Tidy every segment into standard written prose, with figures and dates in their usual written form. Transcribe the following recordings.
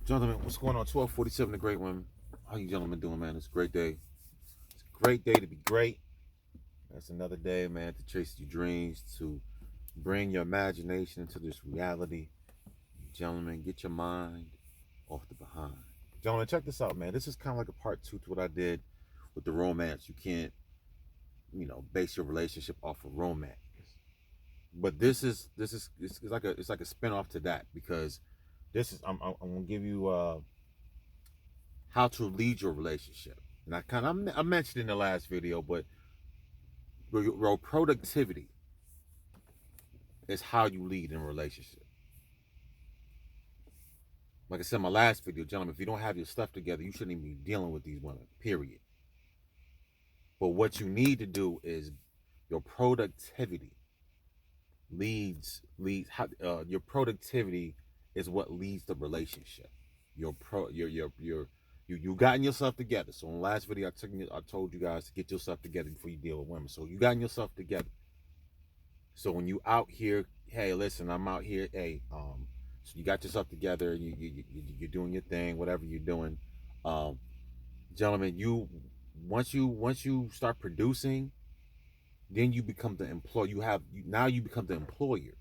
Gentlemen, what's going on? 1247 The Great Women. How you gentlemen doing, man? It's a great day. It's a great day to be great. That's another day, man, to chase your dreams, to bring your imagination into this reality. Gentlemen, get your mind off the behind. Gentlemen, check this out, man. This is kind of like a part two to what I did with the romance. You can't, base your relationship off of romance. But it's like a spinoff to that because this is I'm gonna give you how to lead your relationship. And I mentioned in the last video, but your productivity is how you lead in a relationship. Like I said in my last video, gentlemen, if you don't have your stuff together, you shouldn't even be dealing with these women. Period. But what you need to do is your productivity your productivity is what leads the relationship. You gotten yourself together. So in the last video, I told you guys to get yourself together before you deal with women. So you gotten yourself together. So when you out here, hey, listen, I'm out here. Hey, so you got yourself together. You're doing your thing, whatever you're doing. Um, Gentlemen, once you start producing, then you become the employer. Now you become the employer.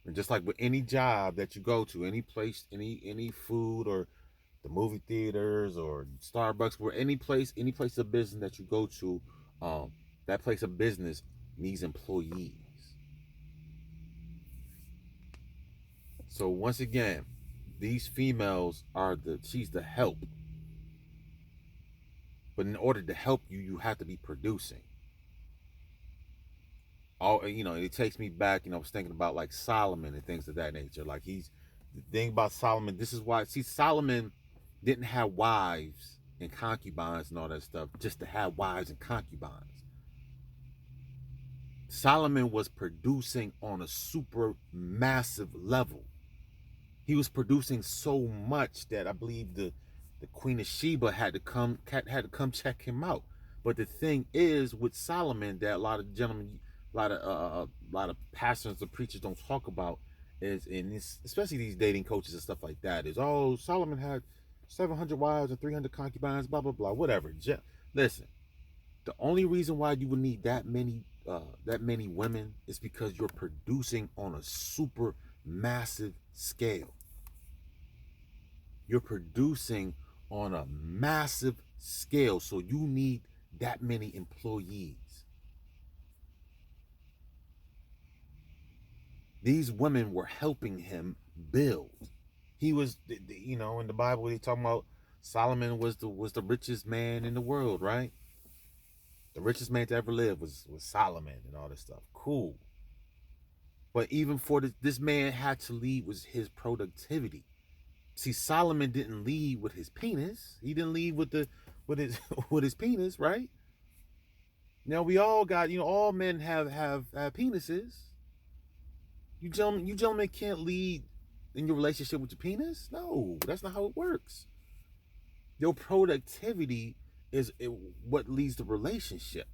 And just like with any job that you go to, any place, any food or the movie theaters or Starbucks, where any place of business that you go to, that place of business needs employees. So once again, these females she's the help. But in order to help you, you have to be producing. It takes me back, I was thinking about like Solomon and things of that nature. Like the thing about Solomon, this is why, see, Solomon didn't have wives and concubines and all that stuff just to have wives and concubines. Solomon was producing on a super massive level. He was producing so much that I believe the Queen of Sheba had to come check him out. But the thing is with Solomon that a lot of gentlemen, a lot of pastors and preachers don't talk about is in this, especially these dating coaches and stuff like that. Is Solomon had 700 wives and 300 concubines, blah blah blah, whatever. Listen, the only reason why you would need that many women is because you're producing on a super massive scale. You're producing on a massive scale, so you need that many employees. These women were helping him build. He was, in the Bible they talking about Solomon was the richest man in the world, right? The richest man to ever live was Solomon and all this stuff. Cool. But even for this man had to lead with his productivity. See, Solomon didn't lead with his penis. He didn't lead with his with his penis, right? Now we all got, all men have penises. You gentlemen can't lead in your relationship with your penis. No, that's not how it works. Your productivity is what leads the relationship.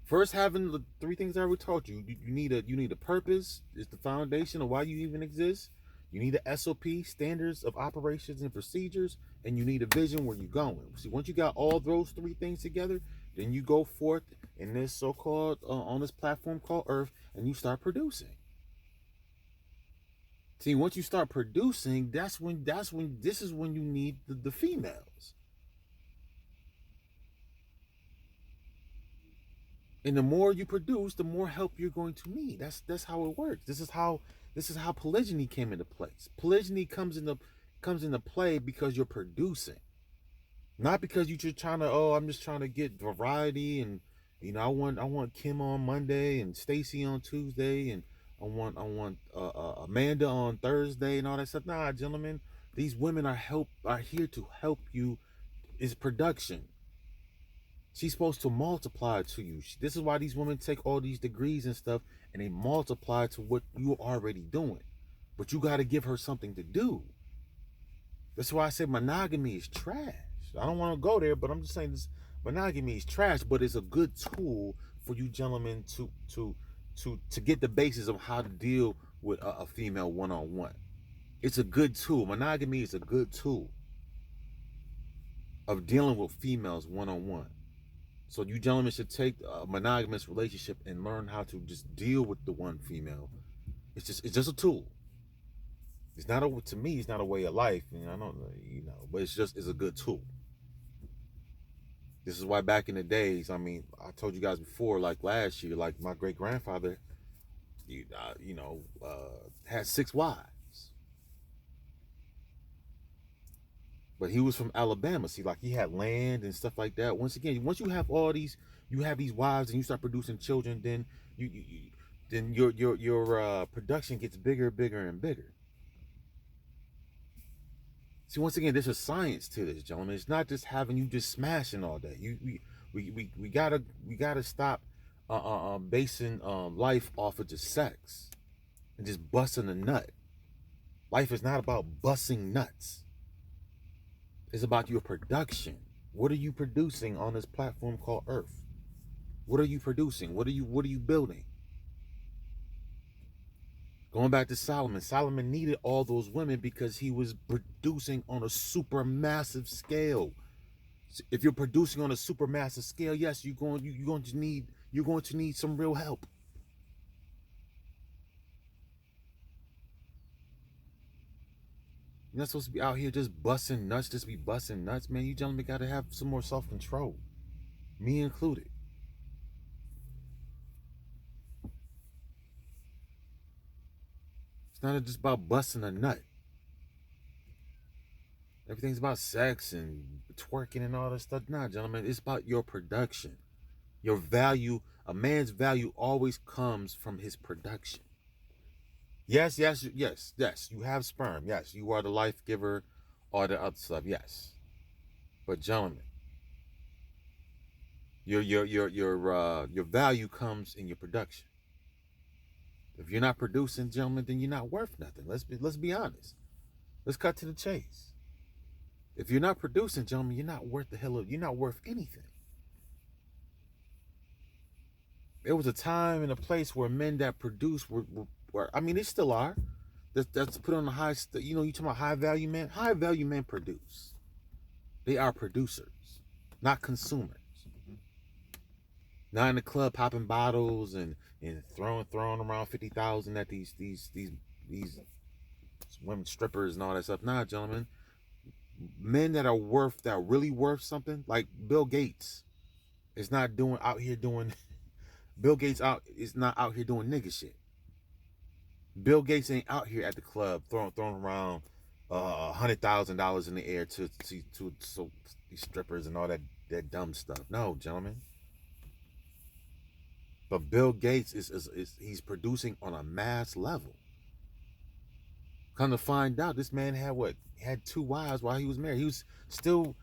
First, having the three things I already taught you. You need a purpose. It's the foundation of why you even exist. You need a SOP, standards of operations and procedures, and you need a vision where you're going. See, once you got all those three things together, then you go forth in this so-called on this platform called Earth, and you start producing. See, once you start producing, this is when you need the females. And the more you produce, the more help you're going to need. That's how it works. This is how polygyny came into place. Polygyny comes into play because you're producing, not because you're just trying to. Oh, I'm just trying to get variety, and I want Kim on Monday and Stacy on Tuesday, and I want Amanda on Thursday and all that stuff. Nah, gentlemen, these women are here to help you. Is production. She's supposed to multiply to you. This is why these women take all these degrees and stuff and they multiply to what you're already doing. But you got to give her something to do. That's why I said monogamy is trash. I don't want to go there, but I'm just saying this monogamy is trash, but it's a good tool for you gentlemen to get the basis of how to deal with a female one-on-one. It's a good tool. Monogamy is a good tool of dealing with females one on one. So you gentlemen should take a monogamous relationship and learn how to just deal with the one female. It's just a tool. It's not a to me. It's not a way of life. I don't but it's a good tool. This is why back in the days, I mean, I told you guys before, like last year, like my great grandfather, had 6 wives, but he was from Alabama. See, like he had land and stuff like that. Once again, once you have you have these wives and you start producing children, then then your production gets bigger, bigger, and bigger. See, once again, there's a science to this, gentlemen. It's not just having you just smashing all day. We gotta stop basing life off of just sex and just busting a nut. Life is not about busting nuts. It's about your production. What are you producing on this platform called Earth? What are you producing? What are you building? Going back to Solomon, Solomon needed all those women because he was producing on a super massive scale. If you're producing on a super massive scale, yes, you're going to need some real help. You're not supposed to be out here just busting nuts, just be busting nuts, man. You gentlemen got to have some more self-control, me included. It's not just about busting a nut. Everything's about sex and twerking and all that stuff. Nah, gentlemen, it's about your production. Your value, a man's value always comes from his production. Yes, yes, yes, yes. You have sperm. Yes, you are the life giver, all the other stuff. Yes, but gentlemen, your value comes in your production. If you're not producing, gentlemen, then you're not worth nothing. Let's be honest. Let's cut to the chase. If you're not producing, gentlemen, you're not worth you're not worth anything. There was a time and a place where men that produced were I mean, they still are. That's put on the high. You talking about high value men. High value men produce. They are producers, not consumers. Not in the club popping bottles and throwing around 50,000 at these women strippers and all that stuff. Nah, gentlemen, men that are really worth something, like Bill Gates, is not doing out here doing. Bill Gates is not out here doing nigga shit. Bill Gates ain't out here at the club throwing around $100,000 in the air to these strippers and all that dumb stuff. No, gentlemen. But Bill Gates is he's producing on a mass level. Come to find out, this man had 2 wives while he was married. He was still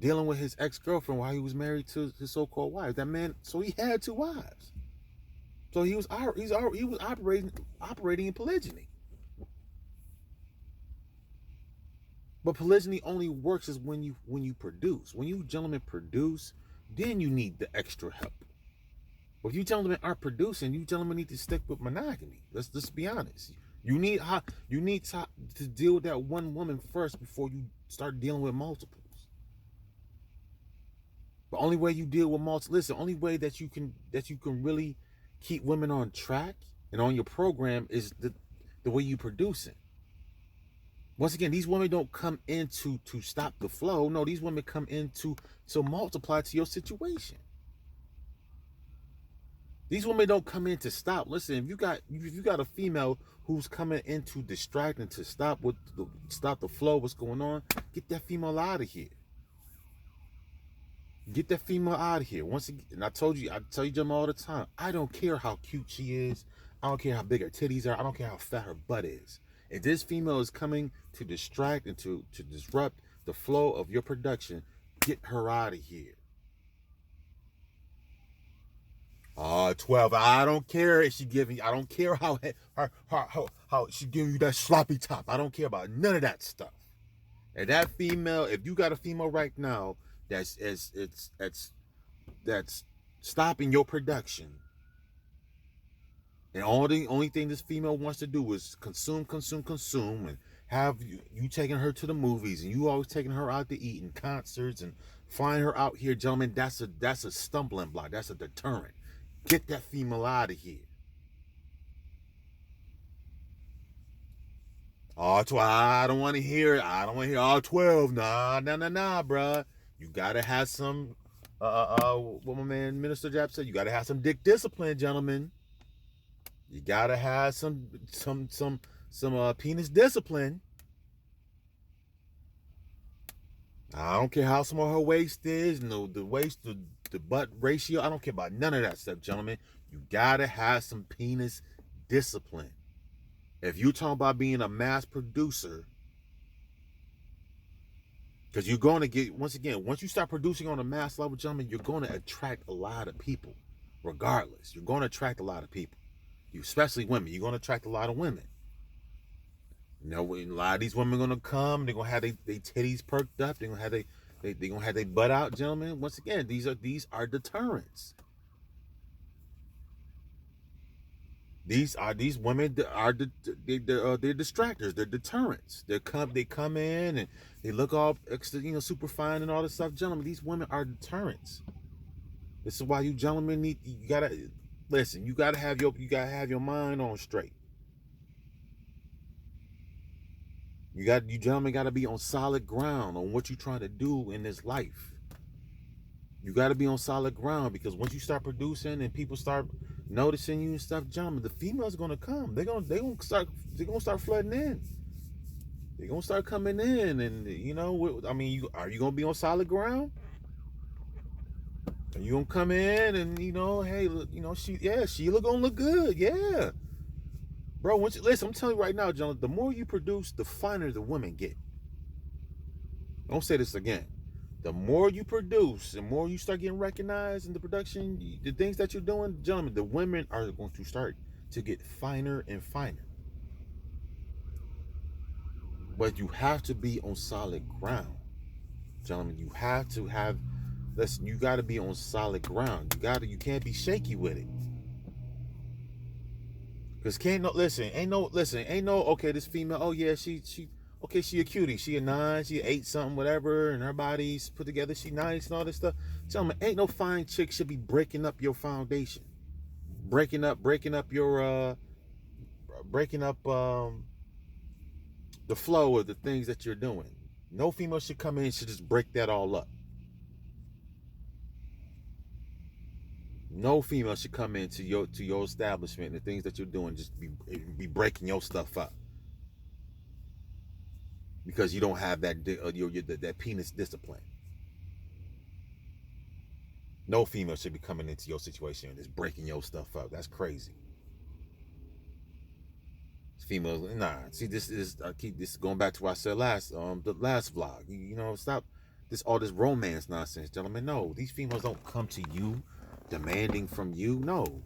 dealing with his ex-girlfriend while he was married to his so-called wife. That man, so he had 2 wives. So he was operating in polygyny. But polygyny only works is when you produce. When you gentlemen produce, then you need the extra help. But if you gentlemen aren't producing, you gentlemen need to stick with monogamy. Let's just be honest. You need to deal with that one woman first before you start dealing with multiples. The only way you deal with multiples, the only way that you can really keep women on track and on your program is the way you produce it. Once again, these women don't come in to stop the flow. No, these women come in to multiply to your situation. These women don't come in to stop. Listen, if you got a female who's coming in to distract and to stop the flow, what's going on, get that female out of here. Get that female out of here. Once again, and I tell you them all the time, I don't care how cute she is. I don't care how big her titties are. I don't care how fat her butt is. If this female is coming to distract and to disrupt the flow of your production, get her out of here. 12. I don't care if she giving. I don't care how she giving you that sloppy top. I don't care about none of that stuff. And that female, if you got a female right now that's stopping your production, and only thing this female wants to do is consume, Have you taking her to the movies and you always taking her out to eat and concerts and flying her out here, gentlemen? That's a stumbling block. That's a deterrent. Get that female out of here. All 12. I don't want to hear it. I don't want to hear all 12. Nah, nah, nah, nah, bruh. You gotta have some. What my man Minister Jap said. You gotta have some dick discipline, gentlemen. You gotta have some penis discipline. I don't care how small her waist is, the waist, the butt ratio. I don't care about none of that stuff, gentlemen. You gotta have some penis discipline. If you talk about being a mass producer, because you're going to get, once again, once you start producing on a mass level, gentlemen, you're going to attract a lot of people. Regardless, you're going to attract a lot of people. You, especially women. You're going to attract a lot of women. You know, a lot of these women are going to come. They're going to have their titties perked up. They're going to have they're going to have their butt out, gentlemen. Once again, these are deterrents. These women are they're distractors. They're deterrents. They come in and they look all extra, super fine and all this stuff. Gentlemen, these women are deterrents. This is why you gentlemen you gotta listen. You gotta have your mind on straight. You gentlemen gotta be on solid ground on what you're trying to do in this life. You gotta be on solid ground, because once you start producing and people start noticing you and stuff, gentlemen, the females are gonna come. They're gonna start flooding in. They're gonna start coming in, and are you gonna be on solid ground? Are you gonna come in and hey, look, Sheila gonna look good, yeah, bro. Listen, I'm telling you right now, John, the more you produce, the finer the women get. Don't say this again. The more you produce, the more you start getting recognized in the production, the things that you're doing, gentlemen, the women are going to start to get finer and finer. But you have to be on solid ground, gentlemen. You have to have, listen, you got to be on solid ground. You can't be shaky with it. Cause ain't no, okay, this female, oh yeah, she okay, she a cutie, she a 9, she a 8 something, whatever, and her body's put together, she nice and all this stuff. Gentlemen, ain't no fine chick should be breaking up your foundation, breaking up your the flow of the things that you're doing. No female should come in and should just break that all up. No female should come into your establishment and the things that you're doing just be breaking your stuff up because you don't have that penis discipline. No female should be coming into your situation and just breaking your stuff up. That's crazy. Females, nah. See, this is I keep this going back to what I said the last vlog. Stop all this romance nonsense, gentlemen. No, these females don't come to you demanding from you. No,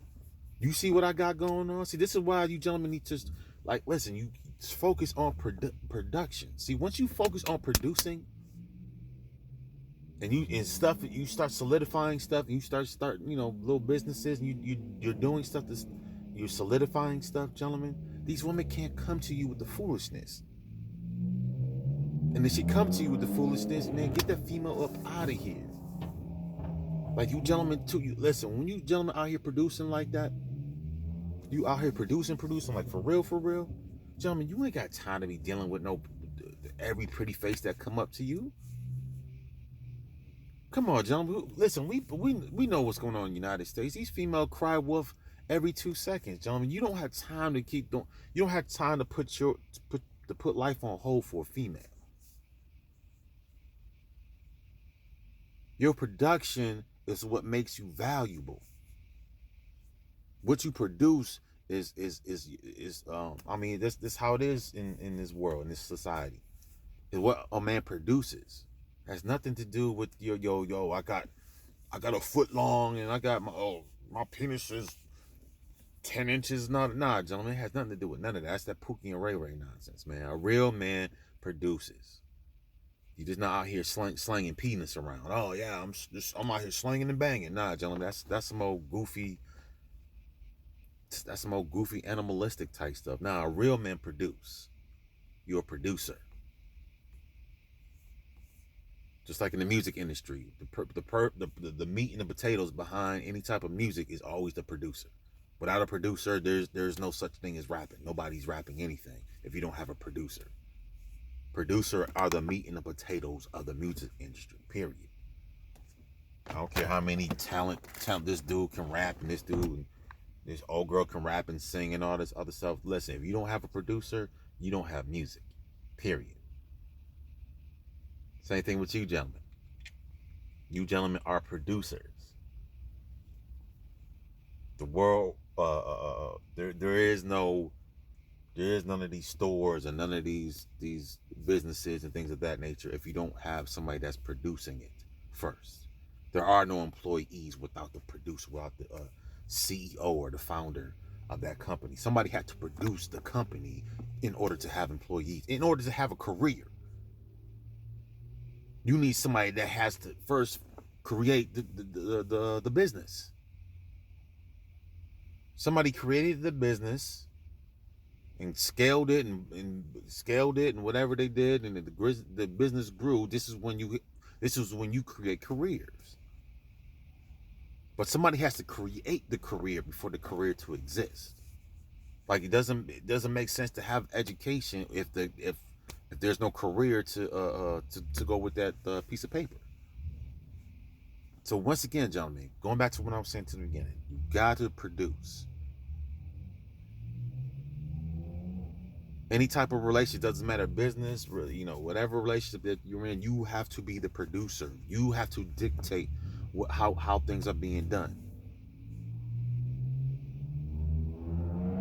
you see what I got going on. See, this is why you gentlemen need to listen. You focus on production. See, once you focus on producing, and you start solidifying stuff, and you start little businesses, and you're doing stuff you're solidifying stuff, gentlemen. These women can't come to you with the foolishness. And if she comes to you with the foolishness, man, get that female up out of here. Like you gentlemen too, listen, when you gentlemen out here producing like that, you out here producing like for real, gentlemen, you ain't got time to be dealing with every pretty face that come up to you. Come on, gentlemen, listen, we know what's going on in the United States. These female cry wolf every 2 seconds, gentlemen. You don't have time to you don't have time to put life on hold for a female. Your production is what makes you valuable. What you produce is this how it is in this world, in this society. Is what a man produces. Has nothing to do with I got a foot long and I got my penis is 10 inches. Nah, gentlemen, it has nothing to do with none of that. That's that Pookie and Ray Ray nonsense, man. A real man produces. You just not out here slanging penis around. Oh yeah, I'm out here slanging and banging. Nah, gentlemen, that's some old goofy. That's some old goofy animalistic type stuff. Nah, a real man produce. you're a producer. Just like in the music industry, the meat and the potatoes behind any type of music is always the producer. Without a producer, there's no such thing as rapping. Nobody's rapping anything if you don't have a producer. Producer are the meat and the potatoes of the music industry. Period. I don't care how many talent this dude can rap and this dude and this old girl can rap and sing and all this other stuff. Listen, if you don't have a producer, you don't have music. Period. Same thing with you gentlemen. You gentlemen are producers. The world, there is none of these stores and none of these businesses and things of that nature if you don't have somebody that's producing it first. There are no employees without the producer, without the CEO or the founder of that company. Somebody had to produce the company in order to have employees, in order to have a career. You need somebody that has to first create the business. Somebody created the business and scaled it and whatever they did, and the business grew. This is when you create careers. But somebody has to create the career before the career to exist. Like it doesn't make sense to have education if there's no career to go with that piece of paper. So once again, gentlemen, going back to what I was saying to the beginning, you got to produce. Any type of relationship, doesn't matter, business, whatever relationship that you're in, you have to be the producer. You have to dictate how things are being done.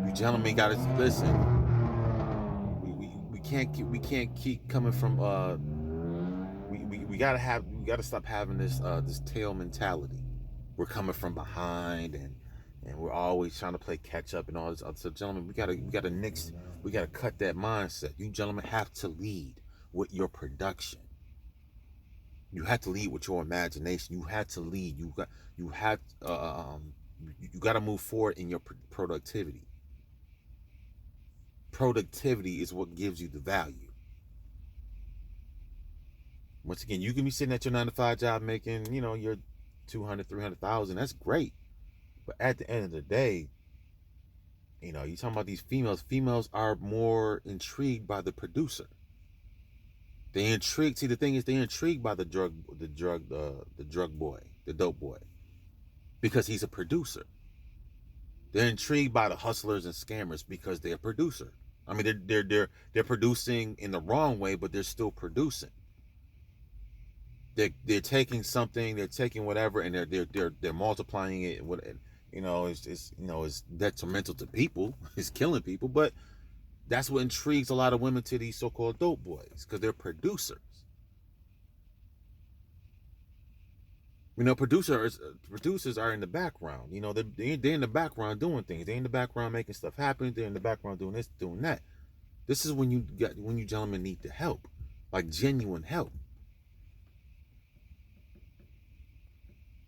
You gentlemen got to listen. We can't keep coming from we gotta stop having this tail mentality. We're coming from behind and we're always trying to play catch up and all this other stuff. Gentlemen, we gotta cut that mindset. You gentlemen have to lead with your production. You have to lead with your imagination. You have to lead. You got to move forward in your productivity. Productivity is what gives you the value. Once again, you can be sitting at your 9-to-5 job making, your 200, 300,000. That's great. But at the end of the day, you're talking about these females. Females are more intrigued by the producer. They're intrigued. See, the thing is, they're intrigued by the drug boy, the dope boy, because he's a producer. They're intrigued by the hustlers and scammers because they're a producer. I mean, they're producing in the wrong way, but they're still producing. They're taking something, they're taking whatever, and they're multiplying it. It's detrimental to people. It's killing people, but that's what intrigues a lot of women to these so-called dope boys, because they're producers. Producers are in the background. They're in the background doing things. They're in the background making stuff happen. They're in the background doing this, doing that. This is when you gentlemen need the help, like genuine help.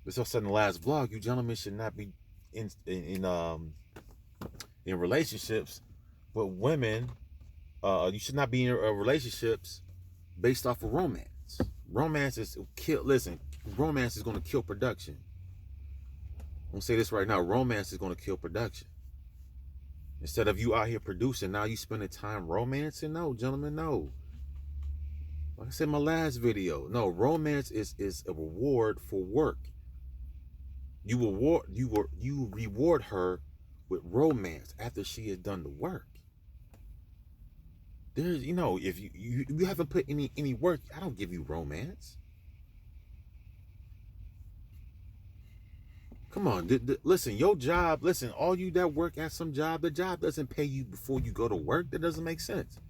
As I said in the last vlog, you gentlemen should not be in relationships with women. You should not be in relationships based off of romance. Romance is kill. Listen, romance is going to kill production. I'm gonna say this right now. Romance is going to kill production. Instead of you out here producing, now you spending time romancing. No, gentlemen, no. Like I said in my last video, no, romance is a reward for work. You reward her with romance after she has done the work. There's, if you haven't put any work, I don't give you romance. Come on, listen, your job, all you that work at some job, the job doesn't pay you before you go to work. That doesn't make sense.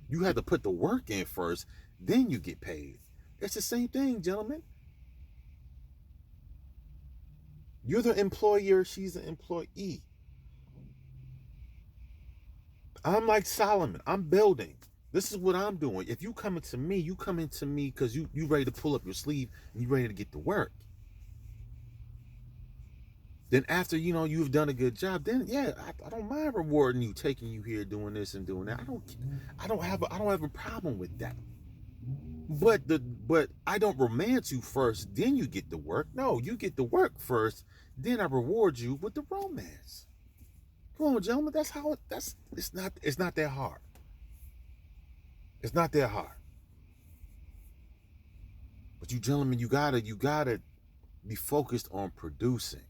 You have to put the work in first, then you get paid. It's the same thing, gentlemen. You're the employer, she's the employee. I'm like Solomon. I'm building. This is what I'm doing. If you come into me, you come into me because you ready to pull up your sleeve and you ready to get to work. Then after you've done a good job, then yeah, I don't mind rewarding you, taking you here, doing this and doing that. I don't have a problem with that. But I don't romance you first, then you get the work. No, you get the work first, then I reward you with the romance. Come on, gentlemen, that's how it's not that hard. It's not that hard. But you gentlemen, you gotta be focused on producing.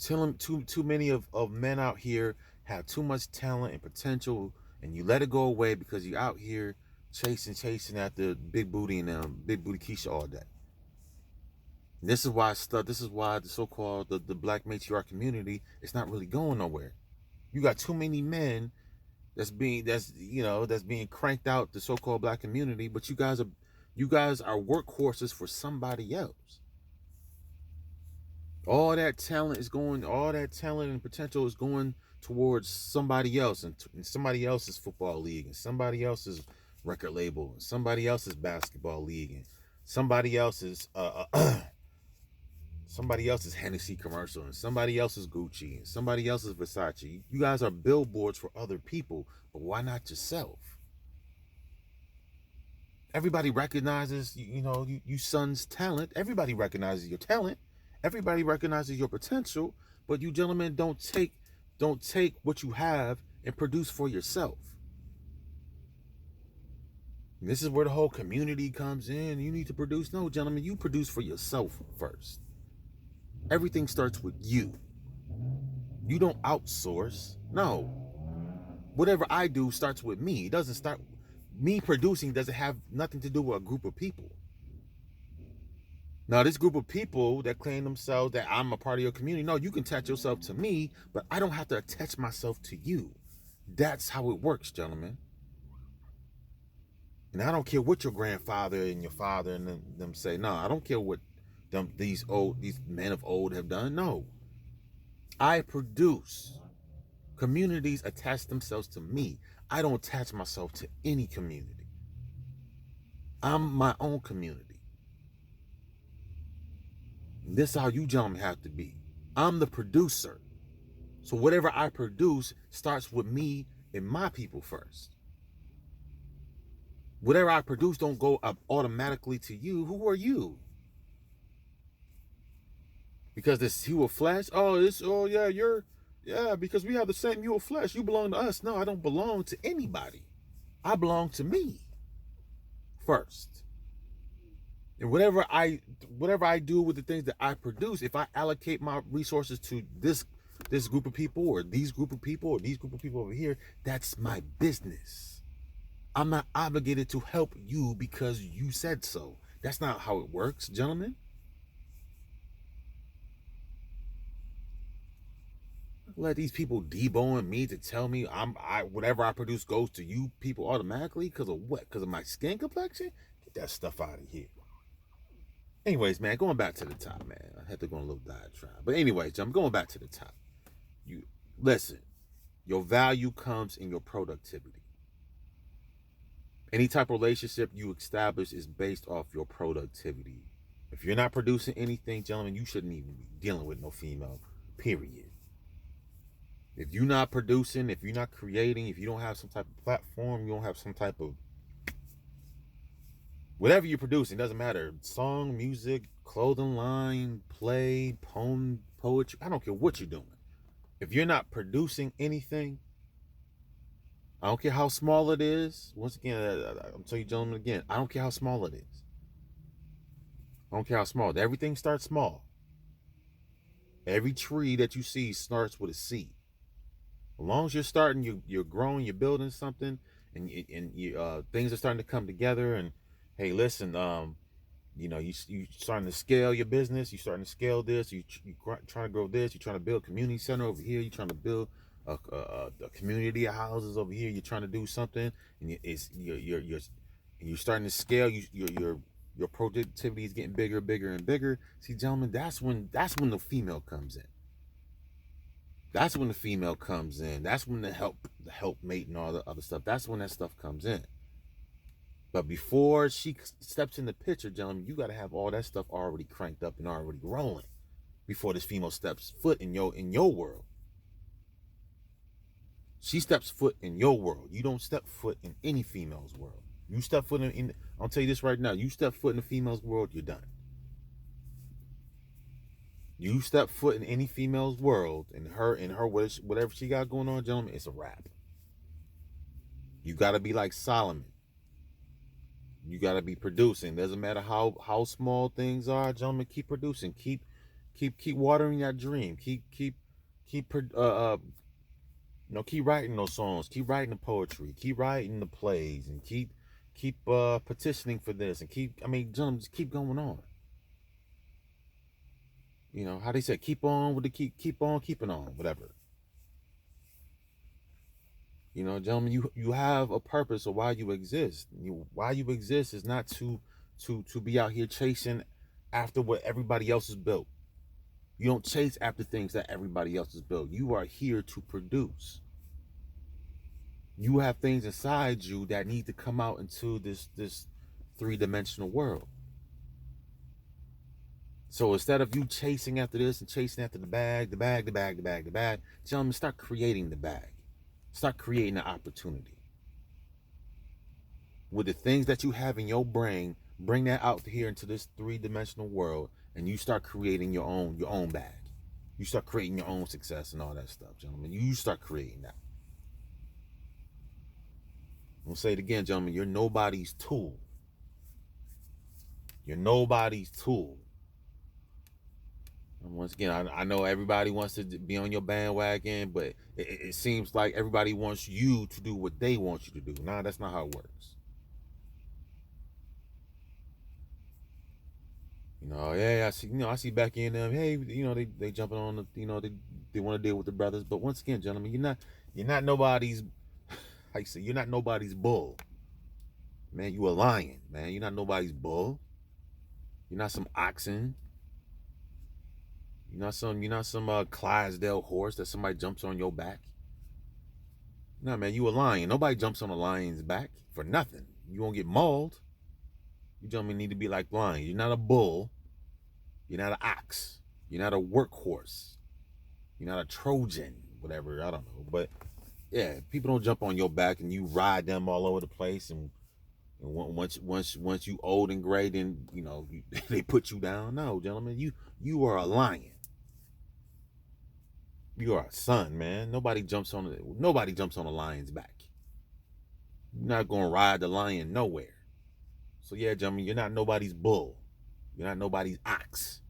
Too many of men out here have too much talent and potential, and you let it go away because you're out here chasing after big booty and big booty Keisha all day. And this is why the so-called the black matriarch community is not really going nowhere. You got too many men that's being cranked out the so-called black community, but you guys are workhorses for somebody else. All that talent and potential is going towards somebody else, and somebody else's football league, and somebody else's record label, and somebody else's basketball league, and somebody else's Hennessy commercial, and somebody else's Gucci, and somebody else's Versace. You guys are billboards for other people, but why not yourself? Everybody recognizes you son's talent. Everybody recognizes your talent. Everybody recognizes your potential, but you gentlemen don't take what you have and produce for yourself. And this is where the whole community comes in. You need to produce. No, gentlemen, you produce for yourself first. Everything starts with you. You don't outsource. No. Whatever I do starts with me. It doesn't start. Me producing doesn't have nothing to do with a group of people. Now, this group of people that claim themselves that I'm a part of your community, no, you can attach yourself to me, but I don't have to attach myself to you. That's how it works, gentlemen. And I don't care what your grandfather and your father and them say. No, I don't care what these men of old have done. No. I produce. Communities attach themselves to me. I don't attach myself to any community. I'm my own community. This is how you gentlemen have to be. I'm the producer. So whatever I produce starts with me and my people first. Whatever I produce don't go up automatically to you. Who are you? Because this hue of flesh, because we have the same hue of flesh. You belong to us. No, I don't belong to anybody. I belong to me first. And whatever I do with the things that I produce, if I allocate my resources to this group of people or these group of people or these group of people over here, that's my business. I'm not obligated to help you because you said so. That's not how it works, gentlemen. Let these people deboing me to tell me whatever I produce goes to you people automatically because of what? Because of my skin complexion? Get that stuff out of here. Anyways, man, going back to the top, man. I had to go on a little diatribe. But anyways, I'm going back to the top. You listen, your value comes in your productivity. Any type of relationship you establish is based off your productivity. If you're not producing anything, gentlemen, you shouldn't even be dealing with no female, period. If you're not producing, if you're not creating, if you don't have some type of platform, you don't have some type of whatever you're producing, doesn't matter. Song, music, clothing line, play, poem, poetry. I don't care what you're doing. If you're not producing anything, I don't care how small it is. Once again, I'm telling you gentlemen again, I don't care how small it is. I don't care how small. Everything starts small. Every tree that you see starts with a seed. As long as you're starting, you're growing, you're building something, and things are starting to come together. And hey, listen, you starting to scale your business. You starting to scale this. You trying to grow this. You're trying to build a community center over here. You're trying to build a community of houses over here. You're trying to do something, and you're starting to scale. Your productivity is getting bigger, bigger, and bigger. See, gentlemen, that's when the female comes in. That's when the female comes in. That's when the helpmate and all the other stuff. That's when that stuff comes in. But before she steps in the picture, gentlemen, you got to have all that stuff already cranked up and already rolling. before this female steps foot in your world. She steps foot in your world. You don't step foot in any female's world. You step foot in I'll tell you this right now. You step foot in the female's world, you're done. You step foot in any female's world, in her whatever she got going on, gentlemen, it's a wrap. You got to be like Solomon. You got to be producing. Doesn't matter how small things are, gentlemen. Keep producing. Keep watering that dream. Keep writing those songs. Keep writing the poetry. Keep writing the plays, and keep petitioning for this, and gentlemen, just keep going on. You know how they say, keep on with the keep on keeping on, whatever. You know, gentlemen, you have a purpose of why you exist. Why you exist is not to be out here chasing after what everybody else has built. You don't chase after things that everybody else has built. You are here to produce. You have things inside you that need to come out into this three-dimensional world. So instead of you chasing after this and chasing after the bag, gentlemen, start creating the bag. Start creating the opportunity. With the things that you have in your brain, bring that out here into this three-dimensional world, and you start creating your own bag. You start creating your own success and all that stuff, gentlemen. You start creating that. I'm gonna say it again, gentlemen. You're nobody's tool. You're nobody's tool. And once again, I know everybody wants to be on your bandwagon, but it seems like everybody wants you to do what they want you to do. Nah, that's not how it works. You know, yeah, I see Becky and them. Hey, you know, they jumping on the, you know, they want to deal with the brothers. But once again, gentlemen, you're not nobody's. How you say, you're not nobody's bull. Man, you a lion, man. You're not nobody's bull. You're not some oxen. You're not some Clydesdale horse that somebody jumps on your back. No, man, you a lion. Nobody jumps on a lion's back for nothing. You won't get mauled. You gentlemen need to be like lions. You're not a bull. You're not an ox. You're not a workhorse. You're not a Trojan, whatever. I don't know. But yeah, people don't jump on your back and you ride them all over the place. And once you old and gray, then you know they put you down. No, gentlemen, you are a lion. You are a son, man. Nobody jumps on a lion's back. You're not gonna ride the lion nowhere. So yeah, gentlemen, you're not nobody's bull. You're not nobody's ox.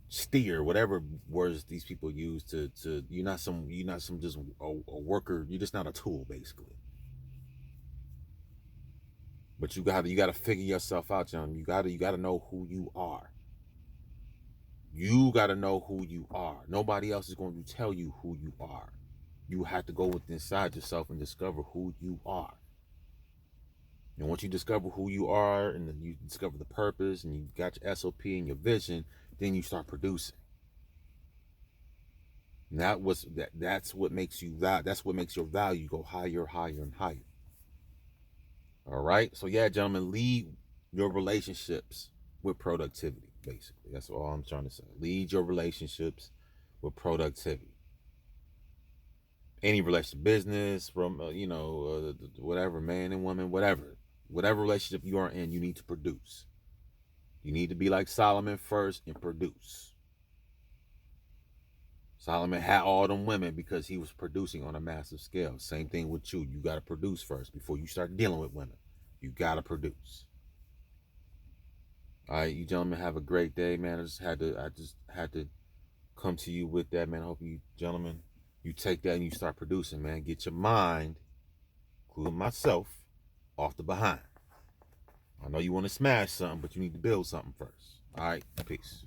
Steer, whatever words these people use to you're not some just a worker. You're just not a tool, basically. But you gotta figure yourself out, gentlemen. You gotta know who you are. You got to know who you are. Nobody else is going to tell you who you are. You have to go within inside yourself and discover who you are. And once you discover who you are, and then you discover the purpose, and you got your SOP and your vision, then you start producing. And that's what makes you that. That's what makes your value go higher, higher, and higher. All right. So yeah, gentlemen, lead your relationships with productivity. Basically, that's all I'm trying to say. Lead your relationships with productivity. Any relationship, business, from whatever, man and woman, whatever relationship you are in, you need to produce. You need to be like Solomon first and produce. Solomon had all them women because he was producing on a massive scale. Same thing with you. You got to produce first before you start dealing with women. You got to produce. All right, you gentlemen have a great day, man. I just had to come to you with that, man. I hope you gentlemen, you take that and you start producing, man. Get your mind, including myself, off the behind. I know you want to smash something, but you need to build something first. All right, peace.